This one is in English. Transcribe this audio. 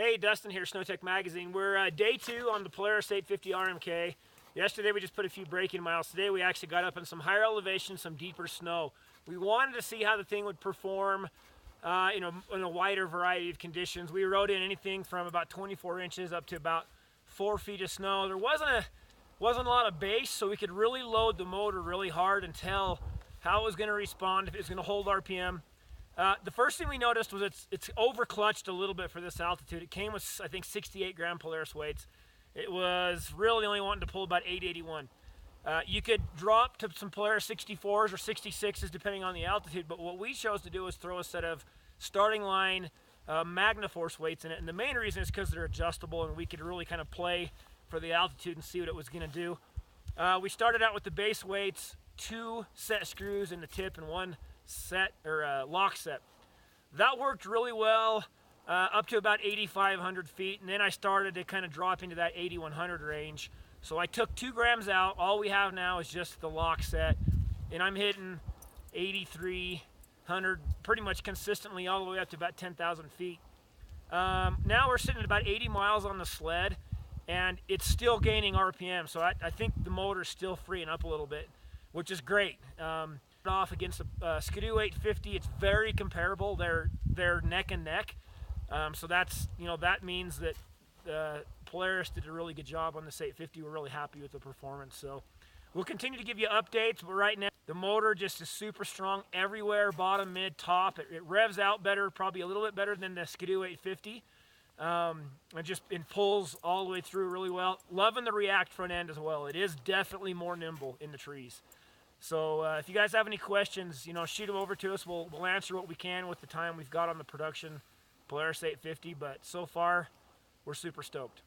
Hey, Dustin here, SnowTech Magazine. We're day 2 on the Polaris 850 RMK. Yesterday we just put a few braking miles. Today we actually got up in some higher elevation, some deeper snow. We wanted to see how the thing would perform in a wider variety of conditions. We rode in anything from about 24 inches up to about 4 feet of snow. There wasn't a lot of base, so we could really load the motor really hard and tell how it was going to respond, if it was going to hold RPM. The first thing we noticed was it's over clutched a little bit for this altitude. It came with, I think, 68 gram Polaris weights. It was really only wanting to pull about 881. You could drop to some Polaris 64s or 66s depending on the altitude, but what we chose to do was throw a set of starting line MagnaForce weights in it, and the main reason is because they're adjustable and we could really kind of play for the altitude and see what it was going to do. We started out with the base weights, 2 set screws in the tip and 1 set or lock set. That worked really well up to about 8,500 feet, and then I started to kind of drop into that 8,100 range. So I took 2 grams out. All we have now is just the lock set, and I'm hitting 8,300 pretty much consistently all the way up to about 10,000 feet. Now we're sitting at about 80 miles on the sled, and it's still gaining RPM, so I think the motor's still freeing up a little bit, which is great. Off against the Skidoo 850, it's very comparable. They're neck and neck, so that's, that means that Polaris did a really good job on this 850. We're really happy with the performance, so we'll continue to give you updates. But right now the motor just is super strong everywhere, bottom, mid, top. It revs out better, probably a little bit better than the Skidoo 850, and pulls all the way through really well. Loving the React front end as well. It is definitely more nimble in the trees. So if you guys have any questions, shoot them over to us. We'll answer what we can with the time we've got on the production Polaris 850, but so far we're super stoked.